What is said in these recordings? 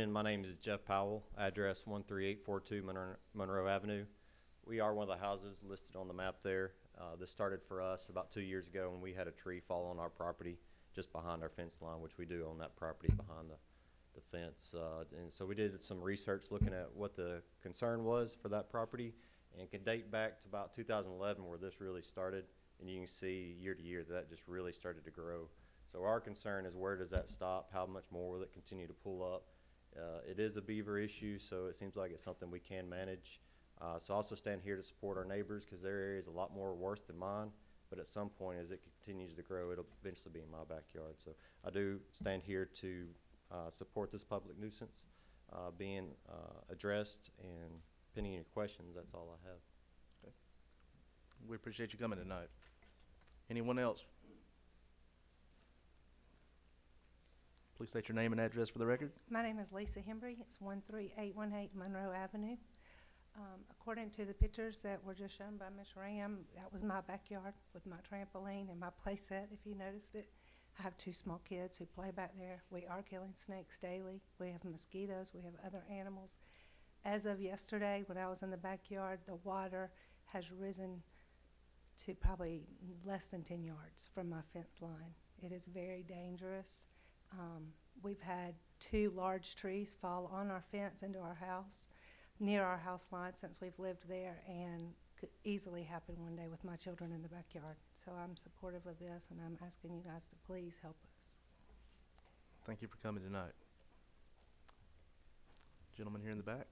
And my name is Jeff Powell, address 13842 Monroe Avenue. We are one of the houses listed on the map there. This started for us about 2 years ago when we had a tree fall on our property just behind our fence line, which we do own that property behind the fence. And so we did some research looking at what the concern was for that property, and can date back to about 2011 where this really started. And you can see year to year that just really started to grow. So our concern is, where does that stop? How much more will it continue to pull up? It is a beaver issue, so it seems like it's something we can manage. So I also stand here to support our neighbors, because their area is a lot more worse than mine. But at some point, as it continues to grow, it'll eventually be in my backyard. So I do stand here to support this public nuisance being addressed, and pending any questions, that's all I have. Okay. We appreciate you coming tonight. Anyone else? Please state your name and address for the record. My name is Lisa Hembry. It's 13818 Monroe Avenue. According to the pictures that were just shown by Ms. Ram, that was my backyard with my trampoline and my play set, if you noticed it. I have 2 small kids who play back there. We are killing snakes daily. We have mosquitoes. We have other animals. As of yesterday, when I was in the backyard, the water has risen to probably less than 10 yards from my fence line. It is very dangerous. We've had 2 large trees fall on our fence into our house, near our house line, since we've lived there, and could easily happen one day with my children in the backyard. So I'm supportive of this, and I'm asking you guys to please help us. Thank you for coming tonight. Gentleman here in the back.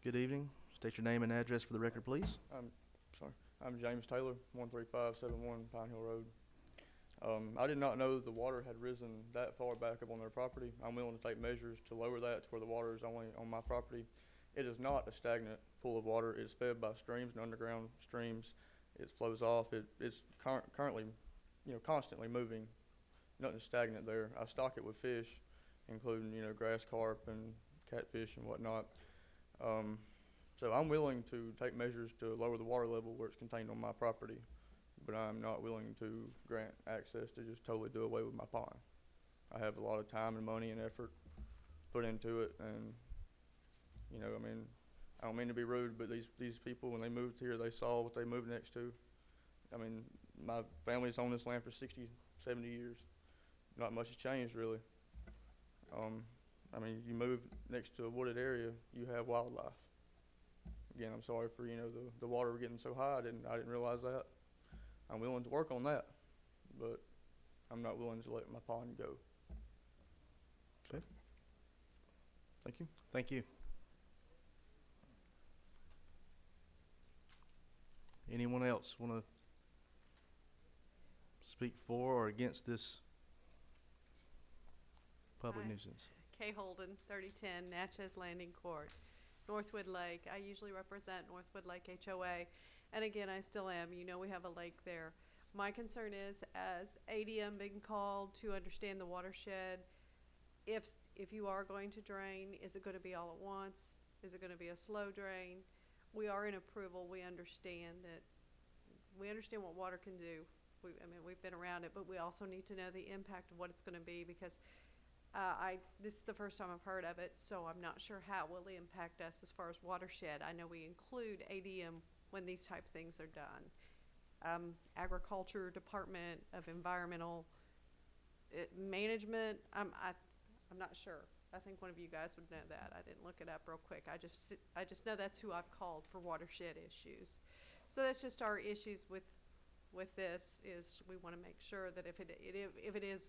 Good evening. State your name and address for the record, please. I'm James Taylor, 13571 Pine Hill Road. I did not know the water had risen that far back up on their property. I'm willing to take measures to lower that to where the water is only on my property. It is not a stagnant pool of water. It's fed by streams and underground streams. It flows off. It's currently, constantly moving. Nothing stagnant there. I stock it with fish, including, grass carp and catfish and whatnot. So I'm willing to take measures to lower the water level where it's contained on my property, but I'm not willing to grant access to just totally do away with my pond. I have a lot of time and money and effort put into it, and I don't mean to be rude, but these people, when they moved here, they saw what they moved next to. My family's owned this land for 60, 70 years. Not much has changed, really. You move next to a wooded area, you have wildlife. Again, I'm sorry for, the water getting so high. I didn't realize that. I'm willing to work on that, but I'm not willing to let my pond go. Okay. Thank you. Thank you. Anyone else want to speak for or against this public Hi. nuisance? Kay Holden, 3010 Natchez Landing Court, Northwood Lake. I usually represent Northwood Lake HOA, and again, I still am. We have a lake there. My concern is, as ADM being called to understand the watershed, if you are going to drain, is it going to be all at once? Is it going to be a slow drain? We are in approval. We understand that. We understand what water can do. We've been around it, but we also need to know the impact of what it's going to be, because this is the first time I've heard of it, so I'm not sure how it will impact us as far as watershed. I know we include ADM when these type of things are done. Agriculture Department of Environmental Management, I'm not sure. I think one of you guys would know that. I didn't look it up real quick. I just know that's who I've called for watershed issues. So that's just our issues with this, is we want to make sure that if it is,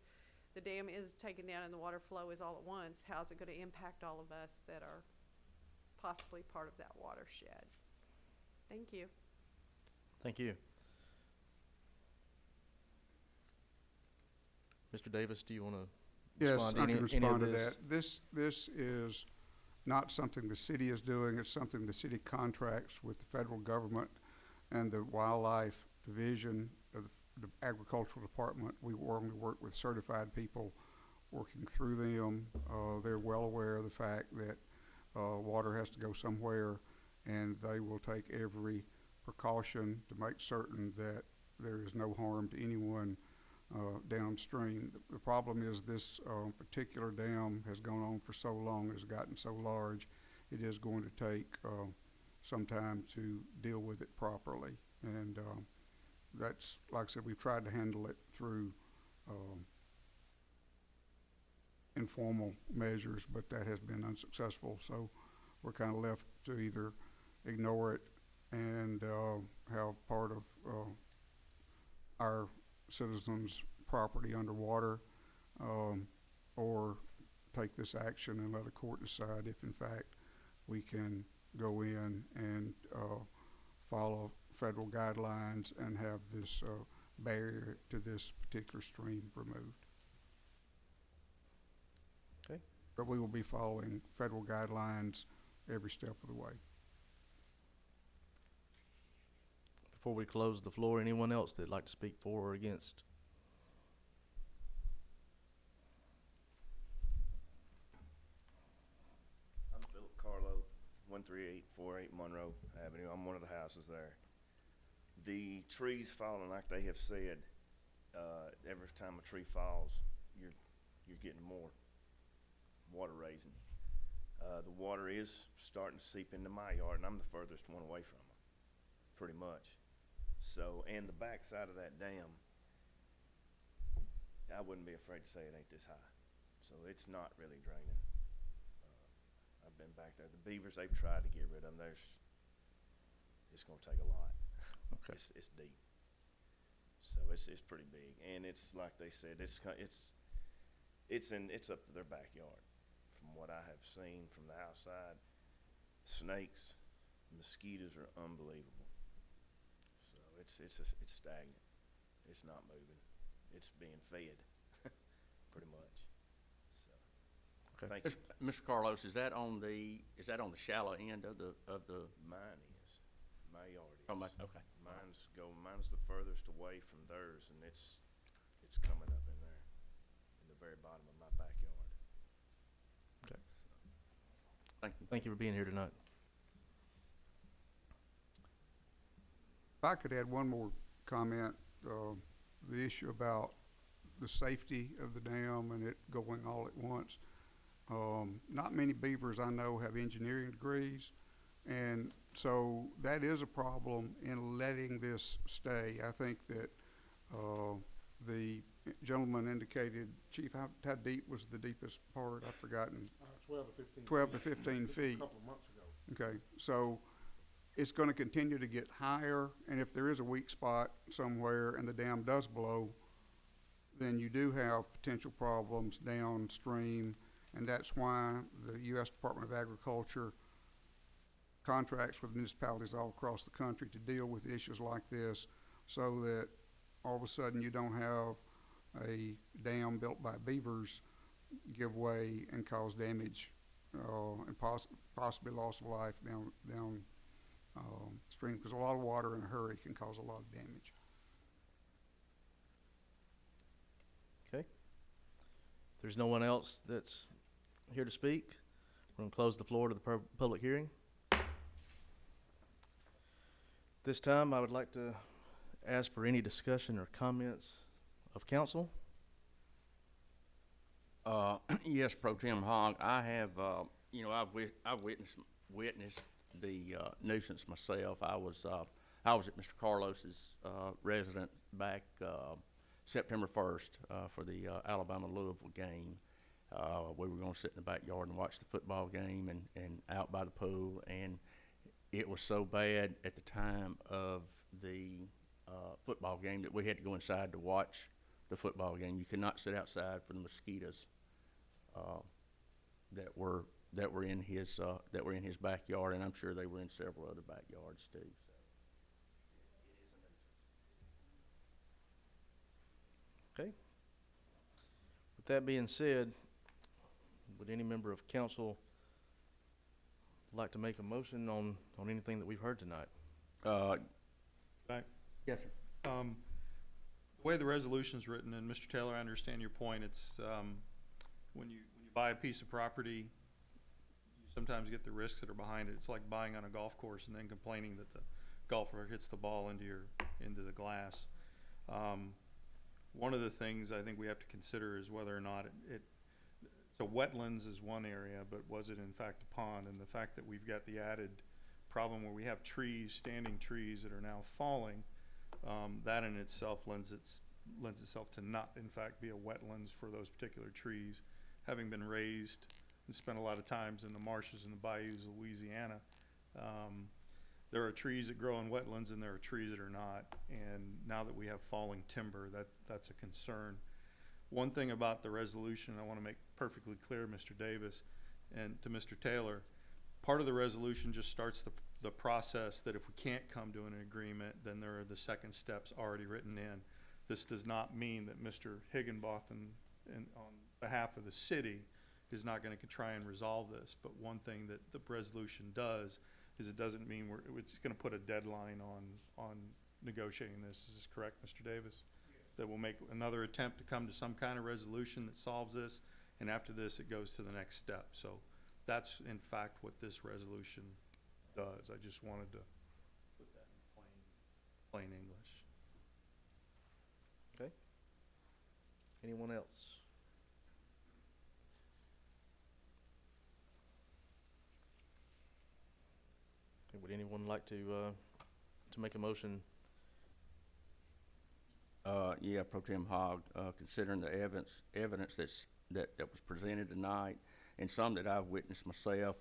the dam is taken down and the water flow is all at once, how's it going to impact all of us that are possibly part of that watershed? Thank you. Thank you. Mr. Davis, do you want to respond to I can respond to any of that. This is not something the city is doing. It's something the city contracts with the federal government and the wildlife division of the agricultural department. We only work with certified people working through them. They're well aware of the fact that water has to go somewhere, and they will take every precaution to make certain that there is no harm to anyone downstream. The problem is this particular dam has gone on for so long, has gotten so large, it is going to take some time to deal with it properly. And that's, like I said, we've tried to handle it through informal measures, but that has been unsuccessful. So we're kind of left to either ignore it and have part of our citizens' property underwater, or take this action and let a court decide if in fact we can go in and follow federal guidelines and have this barrier to this particular stream removed. Okay. But we will be following federal guidelines every step of the way. Before we close the floor, anyone else that'd like to speak for or against? I'm Philip Carlo, 13848 Monroe Avenue. I'm one of the houses there. The trees falling, like they have said, every time a tree falls, you're getting more water raising. The water is starting to seep into my yard, and I'm the furthest one away from it, pretty much. So, and the back side of that dam, I wouldn't be afraid to say it ain't this high. So it's not really draining. I've been back there. The beavers, they've tried to get rid of them. It's gonna take a lot. Okay. It's deep. So it's pretty big, and it's like they said, it's up to their backyard. From what I have seen from the outside, snakes, mosquitoes are unbelievable. So it's stagnant. It's not moving. It's being fed, pretty much. So, Okay. thank you. Mr. Carlos, is that on the shallow end of the? Mine is. My yard is. Oh, okay. Mine's the furthest away from theirs, and it's coming up in there, in the very bottom of my backyard. Okay. Thank you. Thank you for being here tonight. If I could add one more comment, the issue about the safety of the dam and it going all at once. Not many beavers I know have engineering degrees, and so that is a problem in letting this stay. I think that the gentleman indicated, Chief, how deep was the deepest part? I've forgotten. 12 to 15. 12 to 15 feet. A couple of months ago. Okay, so it's going to continue to get higher, and if there is a weak spot somewhere and the dam does blow, then you do have potential problems downstream, and that's why the U.S. Department of Agriculture contracts with municipalities all across the country to deal with issues like this, so that all of a sudden you don't have a dam built by beavers give way and cause damage and possibly loss of life down stream, because a lot of water in a hurry can cause a lot of damage. Okay. If there's no one else that's here to speak, we're going to close the floor to the public hearing. This time, I would like to ask for any discussion or comments of council. Yes, Pro Tem Hogg, I have, I've witnessed the nuisance myself. I was at Mr. Carlos's residence back September 1st for the Alabama-Louisville game. We were going to sit in the backyard and watch the football game and out by the pool, and it was so bad at the time of the football game that we had to go inside to watch the football game. You could not sit outside for the mosquitoes that were in his backyard, and I'm sure they were in several other backyards too. So it is a nuisance. Okay. With that being said, would any member of council like to make a motion on anything that we've heard tonight? Yes, sir. The way the resolution's written, and Mr. Taylor, I understand your point, it's, when you buy a piece of property, you sometimes get the risks that are behind it. It's like buying on a golf course and then complaining that the golfer hits the ball into the glass. One of the things I think we have to consider is whether or not so wetlands is one area, but was it in fact a pond? And the fact that we've got the added problem where we have trees, standing trees that are now falling, that in itself lends itself to not in fact be a wetlands for those particular trees, having been raised and spent a lot of times in the marshes and the bayous of Louisiana. There are trees that grow in wetlands and there are trees that are not, and now that we have falling timber, that's a concern. One thing about the resolution I want to make perfectly clear, Mr. Davis, and to Mr. Taylor, part of the resolution just starts the process that if we can't come to an agreement, then there are the second steps already written in. This does not mean that Mr. Higginbotham, on behalf of the city, is not going to try and resolve this. But one thing that the resolution does is it doesn't mean it's going to put a deadline on negotiating this. Is this correct, Mr. Davis? That we'll make another attempt to come to some kind of resolution that solves this, and after this, it goes to the next step. So that's in fact what this resolution does. I just wanted to put that in plain English. Okay. Anyone else? Okay, would anyone like to make a motion? Yeah, Pro Tem Hogg, considering the evidence that was presented tonight and some that I've witnessed myself,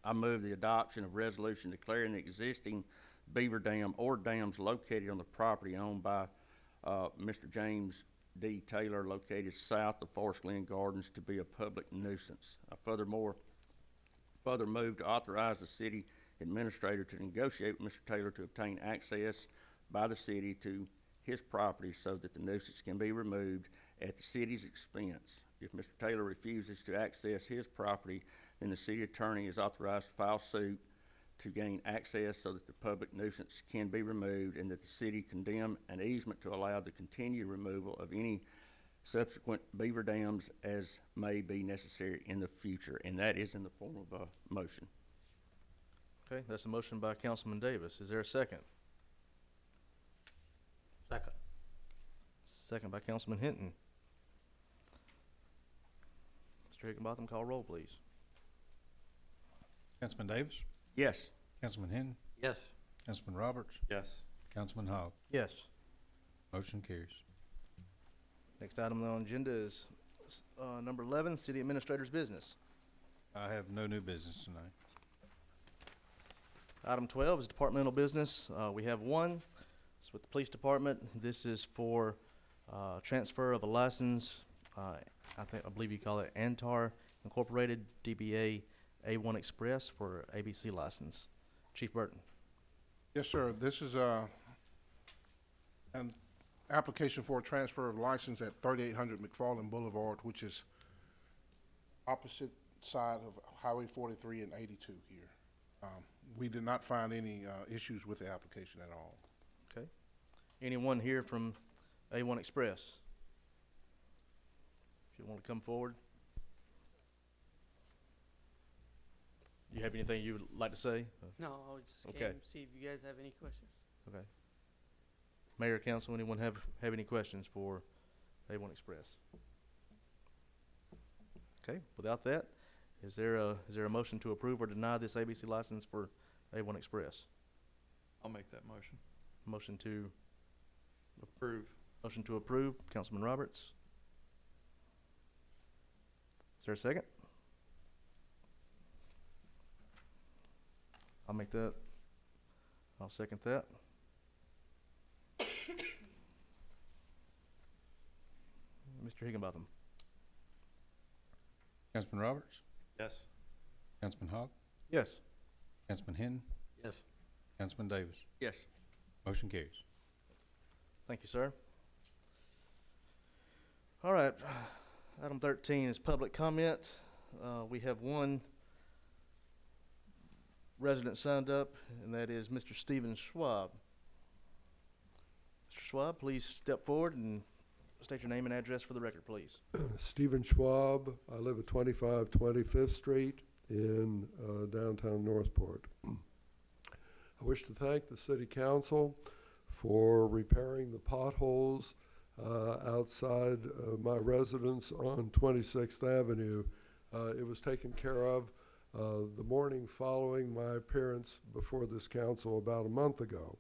I move the adoption of resolution declaring the existing beaver dam or dams located on the property owned by Mr. James D. Taylor, located south of Forest Glen Gardens, to be a public nuisance. I further move to authorize the city administrator to negotiate with Mr. Taylor to obtain access by the city to his property so that the nuisance can be removed at the city's expense. If Mr. Taylor refuses to access his property, then the city attorney is authorized to file suit to gain access so that the public nuisance can be removed, and that the city condemn an easement to allow the continued removal of any subsequent beaver dams as may be necessary in the future. And that is in the form of a motion. Okay, that's a motion by Councilman Davis. Is there a second? Second. Second by Councilman Hinton. Mr. Higginbotham, call roll, please. Councilman Davis? Yes. Councilman Hinton? Yes. Councilman Roberts? Yes. Councilman Hogg? Yes. Motion carries. Next item on the agenda is number 11, City Administrator's Business. I have no new business tonight. Item 12 is departmental business. We have one. It's with the police department. This is for transfer of a license. I believe you call it Antar Incorporated, DBA A1 Express, for ABC license. Chief Burton. Yes, sir. This is an application for a transfer of license at 3800 McFarland Boulevard, which is opposite side of Highway 43 and 82 here. We did not find any issues with the application at all. Okay. Anyone here from A1 Express? If you want to come forward. Do you have anything you would like to say? No, I just Okay. came to see if you guys have any questions. Okay. Mayor, council, anyone have any questions for A1 Express? Okay, without that, is there a motion to approve or deny this ABC license for A1 Express? I'll make that motion. Motion to Approve. Councilman Roberts. Is there a second? I'll make that. I'll second that. Mr. Higginbotham. Councilman Roberts? Yes. Councilman Hogg? Yes. Councilman Hinton? Yes. Councilman Davis? Yes. Motion carries. Thank you, sir. All right, item 13 is public comment. We have one resident signed up, and that is Mr. Stephen Schwab. Mr. Schwab, please step forward and state your name and address for the record, please. Stephen Schwab. I live at 25 25th Street in downtown Northport. I wish to thank the City Council for repairing the potholes outside my residence on 26th Avenue. It was taken care of the morning following my appearance before this council about a month ago.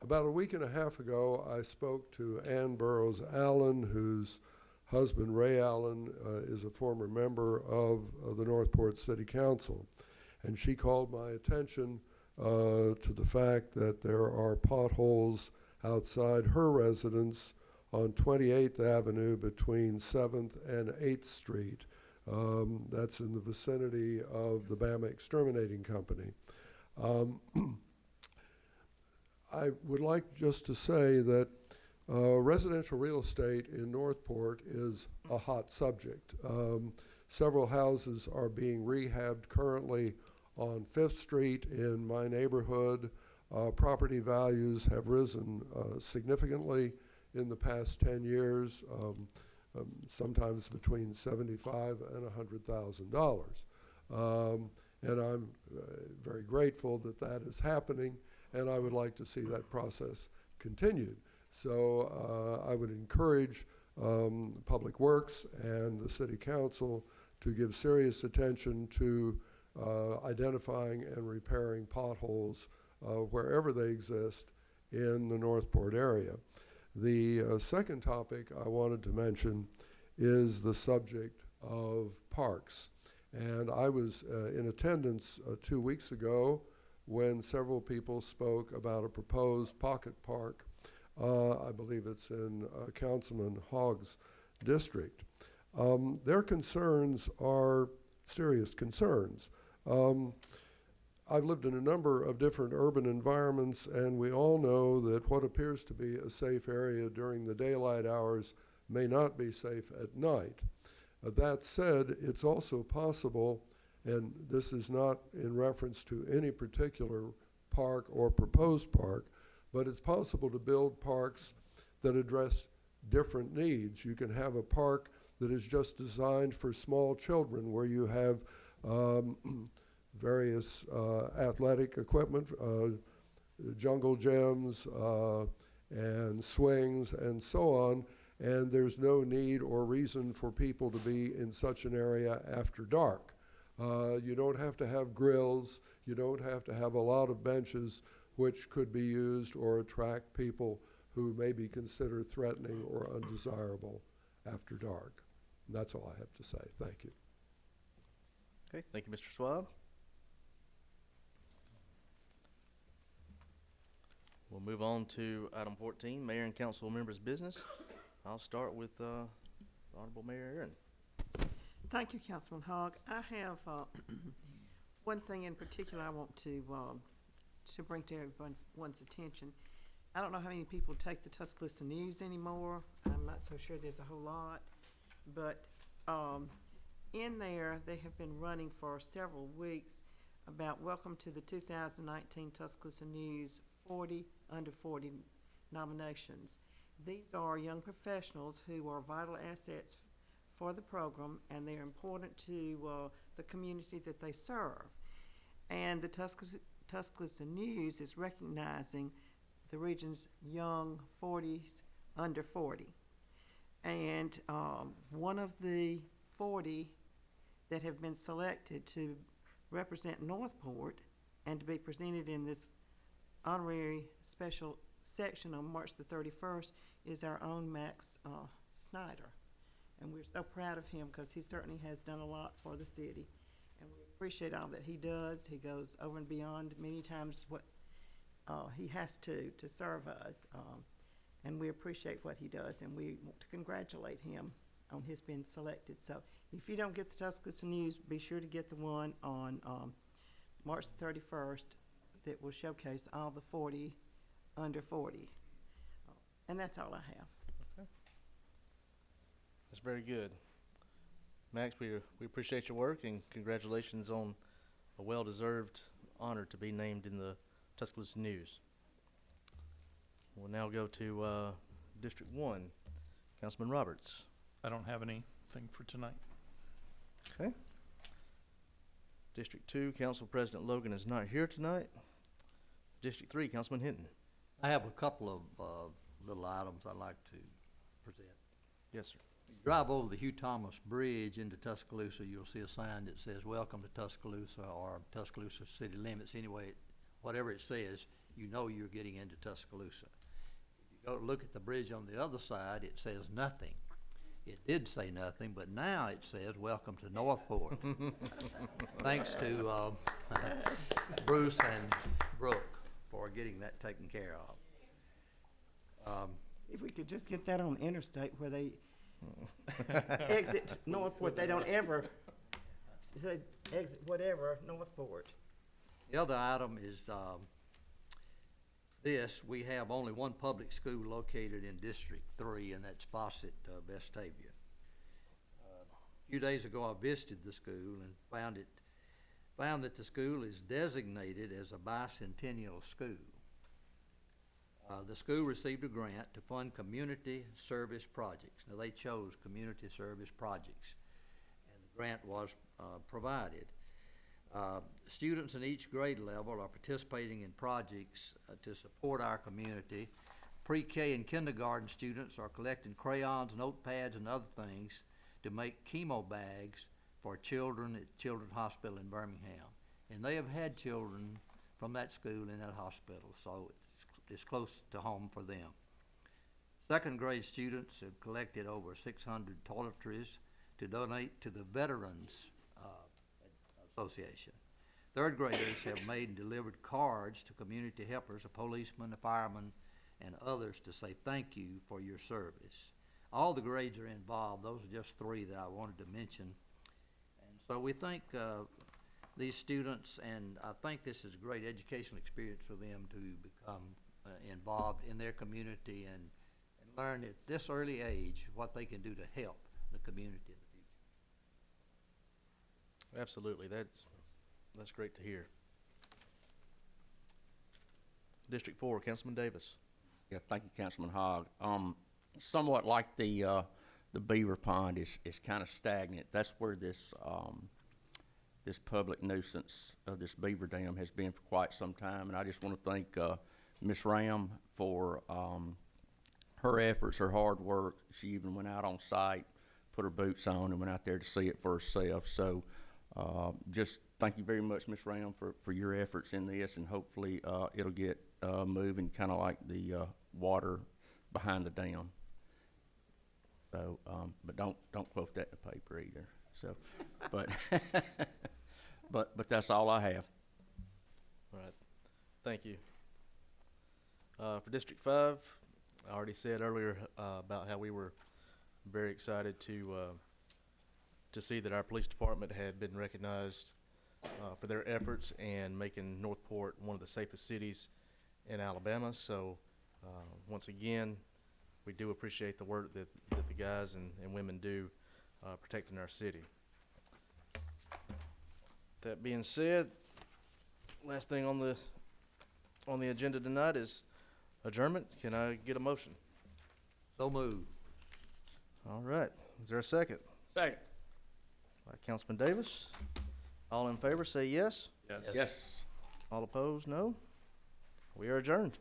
About a week and a half ago, I spoke to Ann Burroughs Allen, whose husband, Ray Allen, is a former member of the Northport City Council. And she called my attention to the fact that there are potholes outside her residence on 28th Avenue between 7th and 8th Street. That's in the vicinity of the Bama Exterminating Company. I would like just to say that residential real estate in Northport is a hot subject. Several houses are being rehabbed currently on 5th Street in my neighborhood. Property values have risen significantly in the past 10 years, sometimes between $75,000 and $100,000. And I'm very grateful that that is happening, and I would like to see that process continued. So I would encourage Public Works and the City Council to give serious attention to identifying and repairing potholes wherever they exist in the Northport area. The second topic I wanted to mention is the subject of parks. And I was in attendance 2 weeks ago when several people spoke about a proposed pocket park. I believe it's in Councilman Hogg's district. Their concerns are serious concerns. I've lived in a number of different urban environments, and we all know that what appears to be a safe area during the daylight hours may not be safe at night. That said, it's also possible, and this is not in reference to any particular park or proposed park, but it's possible to build parks that address different needs. You can have a park that is just designed for small children, where you have various athletic equipment, jungle gyms, and swings, and so on, and there's no need or reason for people to be in such an area after dark. You don't have to have grills, you don't have to have a lot of benches which could be used or attract people who may be considered threatening or undesirable after dark. And that's all I have to say. Thank you. Okay, thank you, Mr. Schwab. We'll move on to item 14, Mayor and Council members' business. I'll start with Honorable Mayor Aaron. Thank you, Councilman Hogg. I have one thing in particular I want to bring to everyone's attention. I don't know how many people take the Tuscaloosa News anymore. I'm not so sure there's a whole lot. But in there, they have been running for several weeks about welcome to the 2019 Tuscaloosa News 40 under 40 nominations. These are young professionals who are vital assets for the program, and they're important to the community that they serve. And the Tuscaloosa News is recognizing the region's young 40s under 40. And one of the 40 that have been selected to represent Northport and to be presented in this honorary special section on March the 31st is our own Max Snyder. And we're so proud of him because he certainly has done a lot for the city. And we appreciate all that he does. He goes over and beyond many times what he has to serve us. And we appreciate what he does, and we want to congratulate him on his being selected. So if you don't get the Tuscaloosa News, be sure to get the one on March the 31st that will showcase all the 40 under 40. And that's all I have. Okay. That's very good. Max, we appreciate your work, and congratulations on a well-deserved honor to be named in the Tuscaloosa News. We'll now go to District 1. Councilman Roberts. I don't have anything for tonight. Okay. District 2, Council President Logan is not here tonight. District 3, Councilman Hinton. I have a couple of little items I'd like to present. Yes, sir. You drive over the Hugh Thomas Bridge into Tuscaloosa, you'll see a sign that says, "Welcome to Tuscaloosa," or Tuscaloosa city limits. Anyway, whatever it says, you know you're getting into Tuscaloosa. If you go look at the bridge on the other side, it says nothing. It did say nothing, but now it says, "Welcome to Northport." Thanks to Bruce and Brooke for getting that taken care of. If we could just get that on the interstate where they exit Northport, they don't ever say exit whatever, Northport. The other item is this: we have only one public school located in District 3, and that's Fawcett, Vestavia. A few days ago, I visited the school and found that the school is designated as a bicentennial school. The school received a grant to fund community service projects. Now, they chose community service projects, and the grant was provided. Students in each grade level are participating in projects to support our community. Pre-K and kindergarten students are collecting crayons, notepads, and other things to make chemo bags for children at Children's Hospital in Birmingham. And they have had children from that school in that hospital, so it's close to home for them. Second grade students have collected over 600 toiletries to donate to the Veterans Association. Third graders have made and delivered cards to community helpers, a policeman, a fireman, and others to say thank you for your service. All the grades are involved. Those are just three that I wanted to mention. And so we thank these students, and I think this is a great educational experience for them to become involved in their community and learn at this early age what they can do to help the community in the future. Absolutely. That's great to hear. District 4, Councilman Davis. Yeah, thank you, Councilman Hogg. Somewhat like the beaver pond is kind of stagnant. That's where this public nuisance of this beaver dam has been for quite some time, and I just want to thank Ms. Ram for her efforts, her hard work. She even went out on site, put her boots on, and went out there to see it for herself. So just thank you very much, Ms. Ram, for your efforts in this, and hopefully it'll get moving, kind of like the water behind the dam. So, but don't quote that in the paper either. So, but but that's all I have. All right. Thank you. For District 5, I already said earlier about how we were very excited to see that our police department had been recognized for their efforts in making Northport one of the safest cities in Alabama. So once again, we do appreciate the work that the guys and women do protecting our city. That being said, last thing on the agenda tonight is adjournment. Can I get a motion? So moved. All right. Is there a second? Second. All right, Councilman Davis. All in favor, say yes. Yes. Yes. All opposed, no. We are adjourned.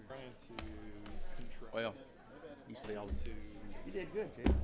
Trying to control Well, you see, to you did good, Jim.